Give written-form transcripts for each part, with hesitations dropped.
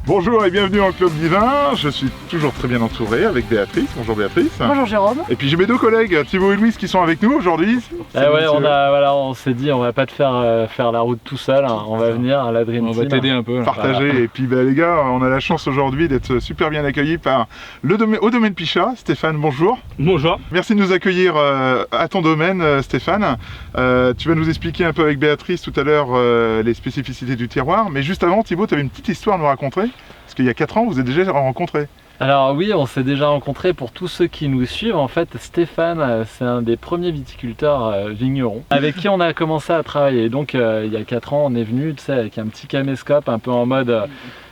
Bonjour et bienvenue en Club Divin. Je suis toujours très bien entouré avec Béatrice. Bonjour Béatrice. Bonjour Jérôme. Et puis j'ai mes deux collègues, Thibaut et Louise, qui sont avec nous aujourd'hui. Ouais, on s'est dit on va pas te faire la route tout seul, hein. On va venir à la Dream Team. On va t'aider un peu. Partager. Voilà. Et puis les gars, on a la chance aujourd'hui d'être super bien accueillis par au domaine Pichat. Stéphane, bonjour. Bonjour. Merci de nous accueillir à ton domaine, Stéphane. Tu vas nous expliquer un peu avec Béatrice tout à l'heure les spécificités du terroir. Mais juste avant, Thibaut, tu avais une petite histoire à nous raconter. Parce qu'il y a 4 ans, vous êtes déjà rencontrés. Alors oui, on s'est déjà rencontrés. Pour tous ceux qui nous suivent, en fait, Stéphane, c'est un des premiers viticulteurs vignerons avec qui on a commencé à travailler. Donc il y a 4 ans, on est venu, tu sais, avec un petit caméscope, un peu en mode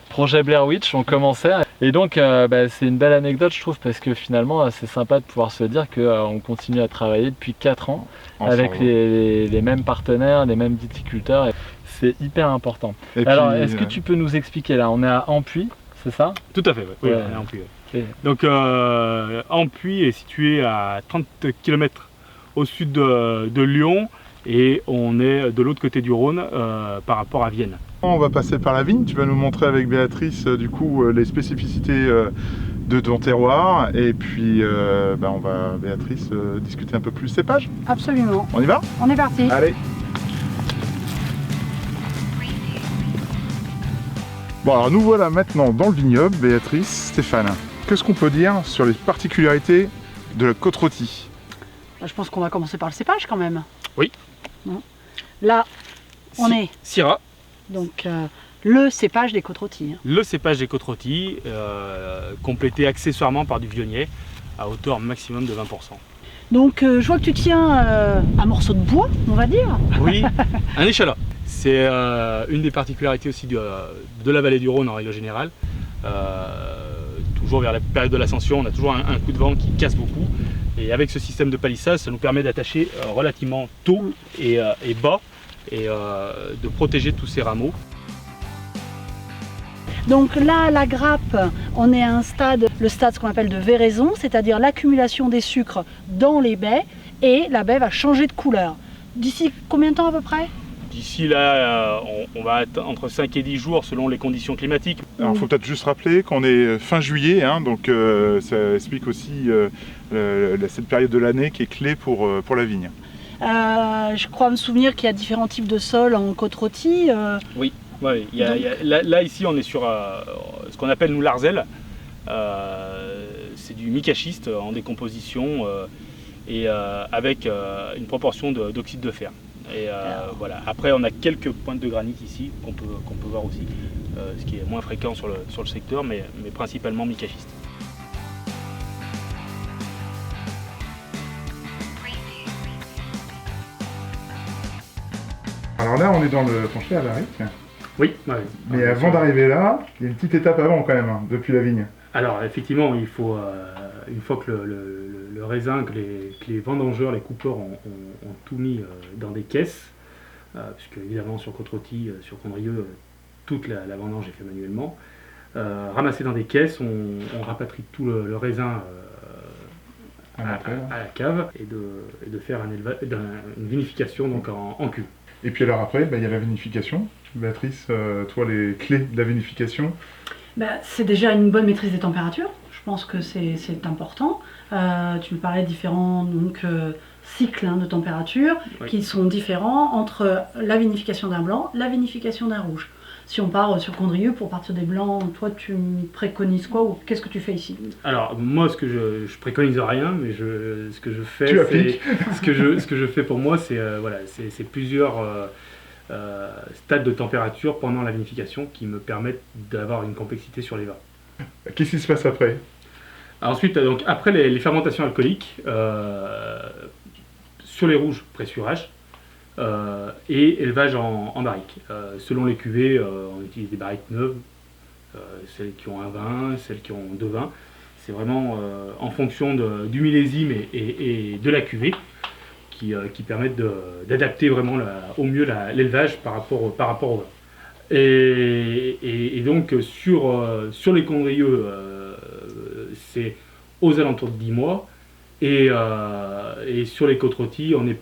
projet Blair Witch, on commençait. Et donc c'est une belle anecdote, je trouve, parce que finalement, c'est sympa de pouvoir se dire qu'on continue à travailler depuis 4 ans avec les mêmes partenaires, les mêmes viticulteurs. C'est hyper important. Et alors, est-ce que tu peux nous expliquer, là, on est à Ampuis, c'est ça? Tout à fait, ouais. Oui, Ouais. on est à Ampuis. Okay. Donc Ampuis est situé à 30 km au sud de Lyon et on est de l'autre côté du Rhône par rapport à Vienne. On va passer par la vigne. Tu vas nous montrer avec Béatrice du coup les spécificités de ton terroir. Et puis on va, Béatrice, discuter un peu plus cépage. Absolument. On y va? On est parti. Allez. Bon, alors nous voilà maintenant dans le vignoble, Béatrice, Stéphane. Qu'est-ce qu'on peut dire sur les particularités de la côte-rôtie? Je pense qu'on va commencer par le cépage quand même. Oui. Là, on est Syrah, donc le cépage des côtes-rôties. le cépage des côtes-rôties, complété accessoirement par du viognier à hauteur maximum de 20%. Donc je vois que tu tiens un morceau de bois, on va dire. Oui, un échalas. C'est une des particularités aussi de la vallée du Rhône en règle générale. Toujours vers la période de l'ascension, on a toujours un coup de vent qui casse beaucoup. Et avec ce système de palissade, ça nous permet d'attacher relativement tôt et bas et de protéger tous ces rameaux. Donc là, la grappe, on est à un stade, le stade ce qu'on appelle de véraison, c'est-à-dire l'accumulation des sucres dans les baies et la baie va changer de couleur. D'ici combien de temps à peu près? D'ici là, on va être entre 5 et 10 jours selon les conditions climatiques. Alors il faut peut-être juste rappeler qu'on est fin juillet, hein, donc ça explique aussi cette période de l'année qui est clé pour la vigne. Je crois me souvenir qu'il y a différents types de sols en côte-rôtie. Oui, ouais, là ici on est sur ce qu'on appelle nous l'arzelle. C'est du micaschiste en décomposition et avec une proportion d'oxyde de fer. Et voilà. Après on a quelques pointes de granit ici qu'on peut voir aussi, ce qui est moins fréquent sur le secteur, mais principalement micaschiste. Alors là on est dans le plancher à barrique, Oui, ouais. mais avant d'arriver là, il y a une petite étape avant quand même, hein, depuis la vigne. Alors effectivement, il faut, une fois que le raisin, que les vendangeurs, les coupeurs ont tout mis dans des caisses, puisque évidemment sur côte-rôtie, sur Condrieu, toute la vendange est faite manuellement, ramassé dans des caisses, on rapatrie tout le raisin à la cave et de faire une vinification donc en cuve. Et puis alors après, il y a la vinification. Béatrice, toi les clés de la vinification? C'est déjà une bonne maîtrise des températures. Je pense que c'est important. Tu me parlais de différents cycles de température qui sont différents entre la vinification d'un blanc, la vinification d'un rouge. Si on part sur Condrieu, pour partir des blancs, toi tu me préconises quoi ou qu'est-ce que tu fais ici? Alors moi je préconise rien, mais ce que je fais, ce que je fais pour moi, c'est plusieurs stades de température pendant la vinification qui me permettent d'avoir une complexité sur les vins. Qu'est-ce qui se passe après? Ensuite, donc, après les fermentations alcooliques, sur les rouges, pressurage et élevage en barrique. Selon les cuvées, on utilise des barriques neuves, celles qui ont un vin, celles qui ont 2 vins. C'est vraiment en fonction du millésime et de la cuvée qui permettent d'adapter vraiment au mieux l'élevage par rapport au vin. Et donc sur les Condrieu, c'est aux alentours de 10 mois et sur les côtes-rôties, on est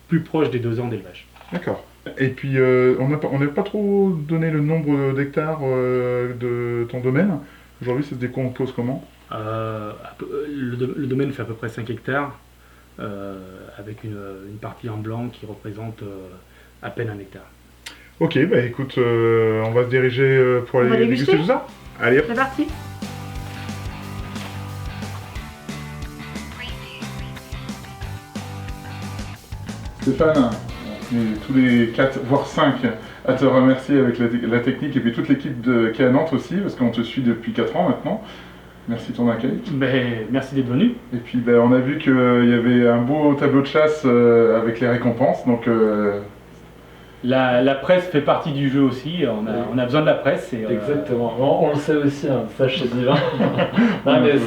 plus proche des 2 ans d'élevage. D'accord. Et puis, on n'a pas trop donné le nombre d'hectares de ton domaine. Aujourd'hui, ça se décompose comment? Le domaine fait à peu près 5 hectares, avec une partie en blanc qui représente à peine 1 hectare. Ok, bah écoute, on va se diriger pour On va aller déguster déguster tout ça. Allez, hop. C'est parti. Stéphane, on est tous les 4, voire 5 à te remercier avec la technique et puis toute l'équipe qui est à Nantes aussi, parce qu'on te suit depuis 4 ans maintenant. Merci de ton accueil. Ben, merci d'être venu. Et puis ben, on a vu qu'il y avait un beau tableau de chasse avec les récompenses, donc La presse fait partie du jeu aussi, on a besoin de la presse. Et, Exactement, on le sait aussi, hein, ça chez Divin. Non, mais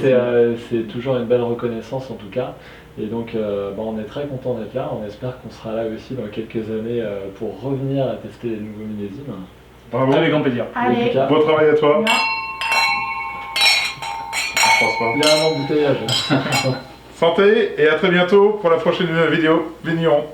c'est toujours une belle reconnaissance en tout cas. Et donc on est très content d'être là, on espère qu'on sera là aussi dans quelques années pour revenir à tester les nouveaux millésimes. bravo. Avec grand plaisir. Allez. Beau travail à toi. Là. Je pense pas. Il y a un embouteillage. Santé et à très bientôt pour la prochaine vidéo. Vigneron.